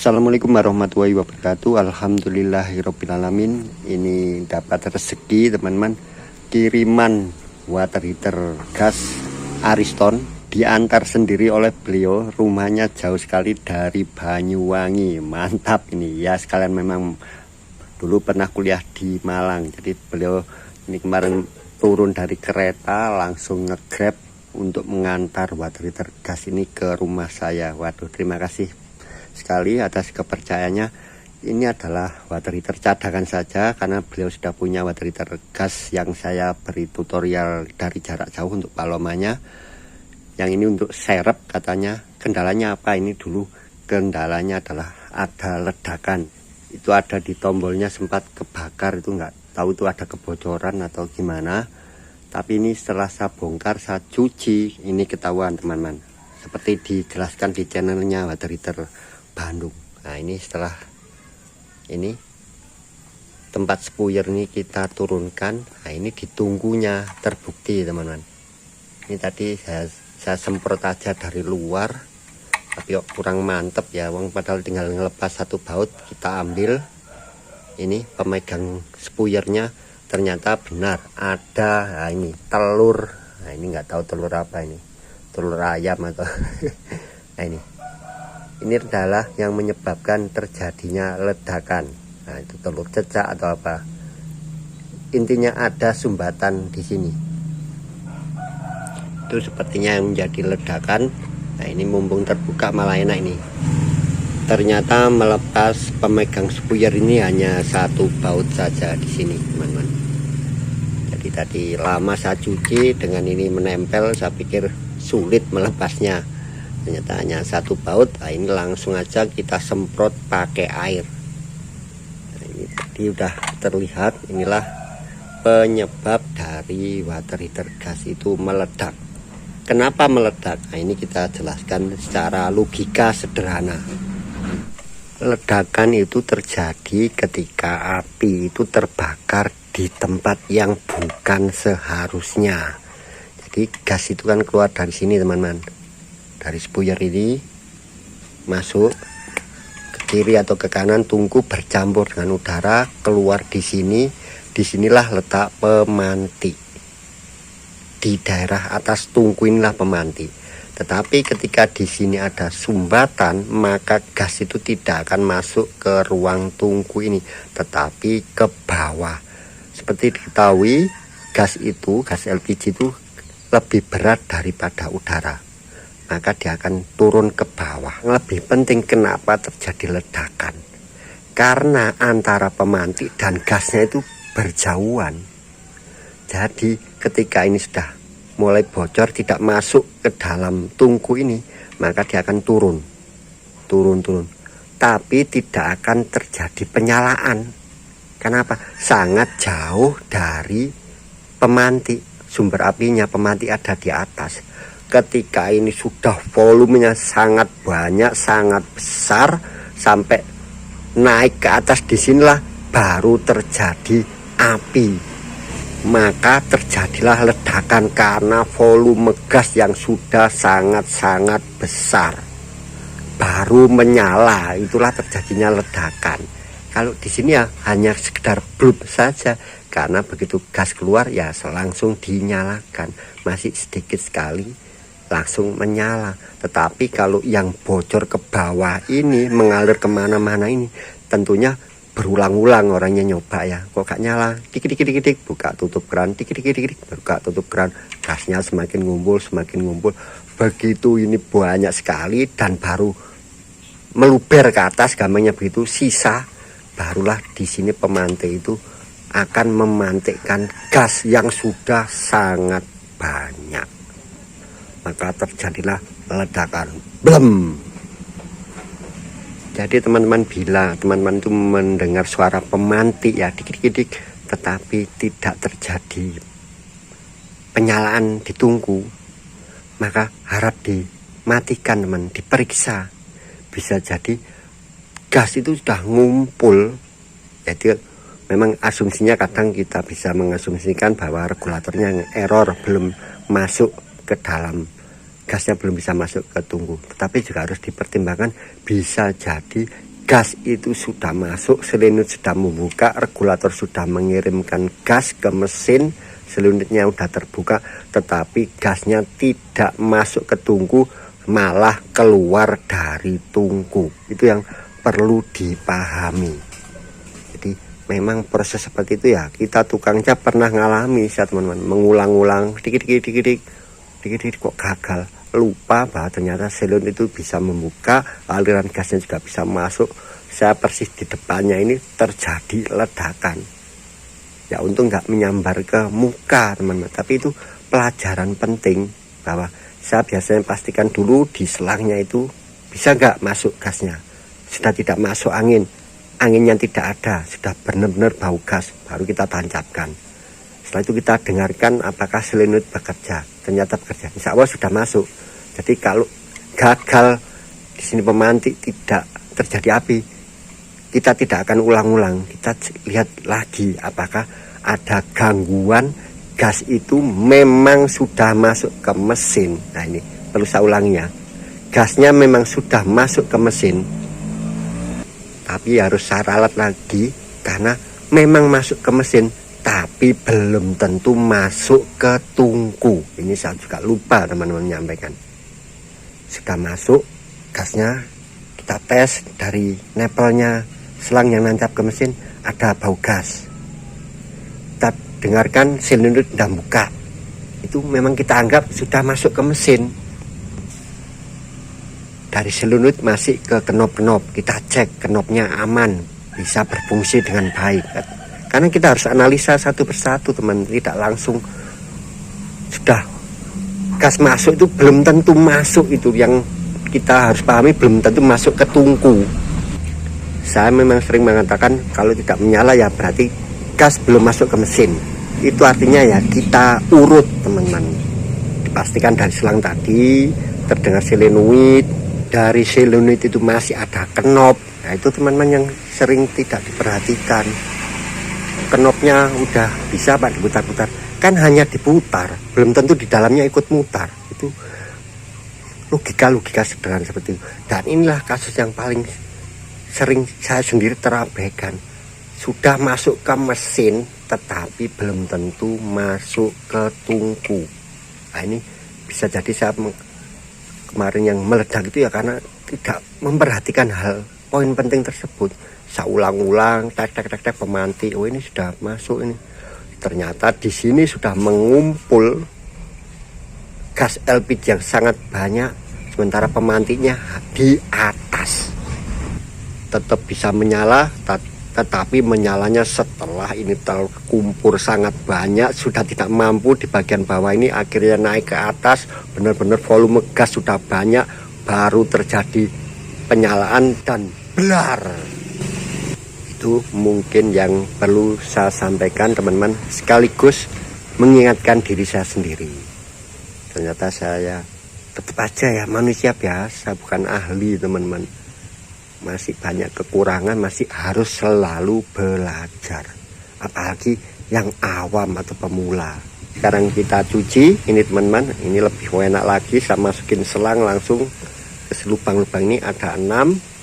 Assalamualaikum warahmatullahi wabarakatuh. Alhamdulillahirrabbilalamin. Ini dapat rezeki teman-teman, kiriman water heater gas Ariston diantar sendiri oleh beliau. Rumahnya jauh sekali dari Banyuwangi. Mantap ini ya, sekalian memang dulu pernah kuliah di Malang. Jadi beliau ini kemarin turun dari kereta langsung nge-grab untuk mengantar water heater gas ini ke rumah saya. Waduh, terima kasih sekali atas kepercayaannya. Ini adalah water heater cadangan saja karena beliau sudah punya water heater gas yang saya beri tutorial dari jarak jauh untuk palomannya. Yang ini untuk serep katanya. Kendalanya apa? Ini dulu kendalanya adalah ada ledakan. Itu ada di tombolnya, sempat kebakar, itu nggak tahu itu ada kebocoran atau gimana. Tapi ini setelah saya bongkar, saya cuci, ini ketahuan teman-teman. Seperti dijelaskan di channelnya water heater Bandung. Nah, ini setelah ini tempat spuyer ini kita turunkan. Nah, ini ditunggunya terbukti teman-teman. Ini tadi saya semprot aja dari luar, tapi kurang mantep ya, wong padahal tinggal ngelepas satu baut. Kita ambil ini pemegang spuyernya, ternyata benar ada. Nah, ini telur. Nah, ini nggak tahu telur apa ini, telur ayam atau nah, ini adalah yang menyebabkan terjadinya ledakan. Nah, itu telur cecak atau apa. Intinya ada sumbatan di sini. Itu sepertinya yang menjadi ledakan. Nah, ini mumpung terbuka malah enak ini. Ternyata melepas pemegang spuyer ini hanya satu baut saja di sini, teman-teman. Jadi tadi lama saya cuci, dengan ini menempel, saya pikir sulit melepasnya. Ternyata hanya satu baut. Nah, ini langsung aja kita semprot pakai air. Nah, ini tadi udah terlihat. Inilah penyebab dari water heater gas itu meledak. Kenapa meledak? Nah, ini kita jelaskan secara logika sederhana. Ledakan itu terjadi ketika api itu terbakar di tempat yang bukan seharusnya. Jadi gas itu kan keluar dari sini teman-teman, dari spuyer ini masuk ke kiri atau ke kanan, tungku bercampur dengan udara, keluar di sini. Disinilah letak pemanti, di daerah atas tungku inilah pemanti. Tetapi ketika di sini ada sumbatan, maka gas itu tidak akan masuk ke ruang tungku ini, tetapi ke bawah. Seperti diketahui, gas LPG itu lebih berat daripada udara, maka dia akan turun ke bawah. Lebih penting kenapa terjadi ledakan, karena antara pemanti dan gasnya itu berjauhan. Jadi ketika ini sudah mulai bocor, tidak masuk ke dalam tungku ini, maka dia akan turun, tapi tidak akan terjadi penyalaan. Kenapa? Sangat jauh dari pemanti, sumber apinya. Pemanti ada di atas. Ketika ini sudah volumenya sangat banyak, sangat besar, sampai naik ke atas, disinilah baru terjadi api. Maka terjadilah ledakan karena volume gas yang sudah sangat-sangat besar baru menyala, itulah terjadinya ledakan. Kalau di sini ya hanya sekedar blub saja, karena begitu gas keluar ya langsung dinyalakan, masih sedikit sekali langsung menyala. Tetapi kalau yang bocor ke bawah ini, mengalir kemana-mana ini, tentunya berulang-ulang orangnya nyoba ya, kok gak nyala, dikit-dikit, buka tutup keran, dikit-dikit, buka tutup keran, gasnya semakin ngumpul, begitu ini banyak sekali dan baru meluber ke atas, gampangnya begitu, sisa barulah di sini pemantik itu akan memantikkan gas yang sudah sangat banyak, maka terjadilah ledakan, blem. Jadi teman-teman, bila teman-teman itu mendengar suara pemantik ya dikit-dikit, tetapi tidak terjadi penyalaan di tungku, maka harap dimatikan teman, diperiksa. Bisa jadi gas itu sudah ngumpul. Jadi memang asumsinya kadang kita bisa mengasumsikan bahwa regulatornya error, belum masuk ke dalam gasnya belum bisa masuk ke tungku. Tetapi juga harus dipertimbangkan bisa jadi gas itu sudah masuk, selinut sudah membuka, regulator sudah mengirimkan gas ke mesin, selinutnya sudah terbuka, tetapi gasnya tidak masuk ke tungku, malah keluar dari tungku. Itu yang perlu dipahami. Jadi memang proses seperti itu ya, kita tukang cat pernah ngalami ya teman-teman, mengulang-ulang dikit-dikit kok gagal, lupa bahwa ternyata selinut itu bisa membuka, aliran gasnya juga bisa masuk. Saya persis di depannya ini terjadi ledakan ya, untung nggak menyambar ke muka teman-teman, tapi itu pelajaran penting bahwa saya biasanya pastikan dulu di selangnya itu bisa nggak masuk gasnya. Sudah tidak masuk angin, anginnya tidak ada, sudah benar-benar bau gas, baru kita tancapkan. Setelah itu kita dengarkan apakah selinut bekerja, ternyata bekerja, insya Allah sudah masuk. Jadi kalau gagal di sini pemantik tidak terjadi api, kita tidak akan ulang-ulang, kita lihat lagi apakah ada gangguan gas itu memang sudah masuk ke mesin. Nah ini perlu saya ulangi ya, gasnya memang sudah masuk ke mesin, tapi harus saya ralat lagi karena memang masuk ke mesin, tapi belum tentu masuk ke tungku. Ini saya juga lupa teman-teman menyampaikan. Sudah masuk gasnya, kita tes dari nepelnya selang yang nancap ke mesin, ada bau gas. Kita dengarkan selinut sudah buka, itu memang kita anggap sudah masuk ke mesin. Dari selinut masih ke kenop-kenop, kita cek kenopnya aman, bisa berfungsi dengan baik. Karena kita harus analisa satu persatu teman, tidak langsung sudah gas masuk itu belum tentu masuk. Itu yang kita harus pahami, belum tentu masuk ke tungku. Saya memang sering mengatakan kalau tidak menyala ya berarti gas belum masuk ke mesin. Itu artinya ya kita urut teman-teman, dipastikan dari selang tadi terdengar selenit, dari selenit itu masih ada kenop. Nah itu teman-teman yang sering tidak diperhatikan, kenopnya udah bisa Pak diputar-putar, kan hanya diputar, belum tentu di dalamnya ikut mutar. Itu logika sederhana seperti itu. Dan inilah kasus yang paling sering saya sendiri terabaikan, sudah masuk ke mesin tetapi belum tentu masuk ke tungku. Nah ini bisa jadi saya kemarin yang meledak itu ya karena tidak memperhatikan hal poin penting tersebut. Saya ulang-ulang, tek pemantik, oh ini sudah masuk ini. Ternyata di sini sudah mengumpul gas LPG yang sangat banyak, sementara pemantiknya di atas. Tetap bisa menyala, tetapi menyalanya setelah ini terkumpul sangat banyak, sudah tidak mampu di bagian bawah ini, akhirnya naik ke atas, benar-benar volume gas sudah banyak, baru terjadi penyalaan dan blar. Itu mungkin yang perlu saya sampaikan teman-teman, sekaligus mengingatkan diri saya sendiri. Ternyata saya tetap aja ya manusia biasa, bukan ahli teman-teman, masih banyak kekurangan, masih harus selalu belajar, apalagi yang awam atau pemula. Sekarang kita cuci ini teman-teman, ini lebih enak lagi, saya masukin selang langsung ke lubang-lubang ini ada 6.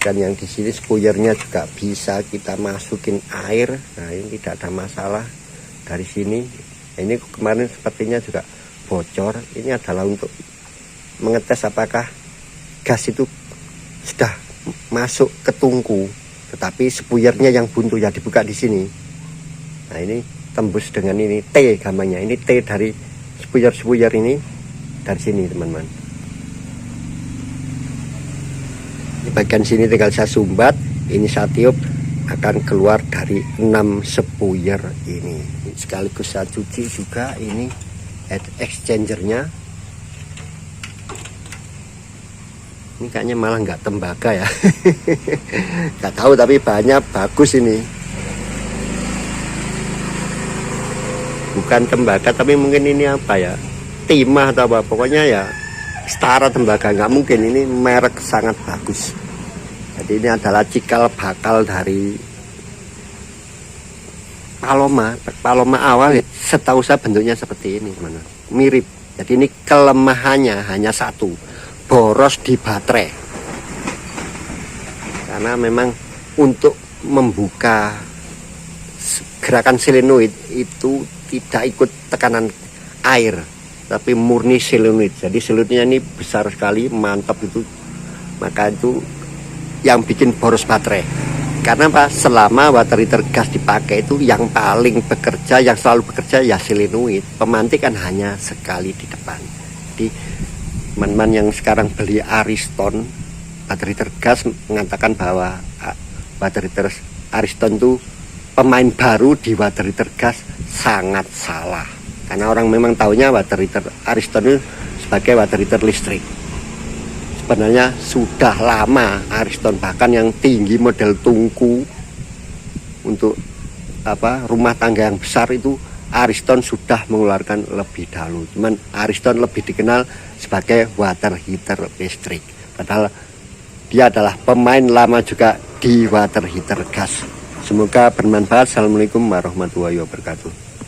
Dan yang di sini spuyernya juga bisa kita masukin air. Nah ini tidak ada masalah dari sini. Ini kemarin sepertinya juga bocor. Ini adalah untuk mengetes apakah gas itu sudah masuk ke tungku, tetapi spuyernya yang buntu ya dibuka di sini. Nah ini tembus dengan ini T gambarnya. Ini T dari spuyer ini dari sini teman-teman. Di bagian sini tinggal saya sumbat, ini saya tiup, akan keluar dari 6 spuyer ini. Sekaligus saya cuci juga ini heat exchangernya. Ini kayaknya malah nggak tembaga ya. Nggak tahu tapi banyak bagus ini. Bukan tembaga tapi mungkin ini apa ya, timah atau apa, pokoknya ya setara tembaga, nggak mungkin. Ini merek sangat bagus. Jadi ini adalah cikal bakal dari Paloma awal ya. Setahu saya bentuknya seperti ini teman-teman, mirip. Jadi ini kelemahannya hanya satu, boros di baterai. karena memang untuk membuka gerakan solenoid itu tidak ikut tekanan air, tapi murni solenoid. Jadi solenoidnya ini besar sekali, mantap itu. Maka itu yang bikin boros baterai. Karena apa? Selama water heater gas dipakai itu yang paling bekerja, yang selalu bekerja ya solenoid. Pemantik kan hanya sekali di depan. Jadi teman-teman yang sekarang beli Ariston water heater gas mengatakan bahwa water heater Ariston itu pemain baru di water heater gas, sangat salah. Karena orang memang taunya water heater Ariston itu sebagai water heater listrik. Sebenarnya sudah lama Ariston, bahkan yang tinggi model tungku untuk rumah tangga yang besar itu Ariston sudah mengeluarkan lebih dahulu. Cuman Ariston lebih dikenal sebagai water heater listrik, padahal dia adalah pemain lama juga di water heater gas. Semoga bermanfaat. Assalamualaikum warahmatullahi wabarakatuh.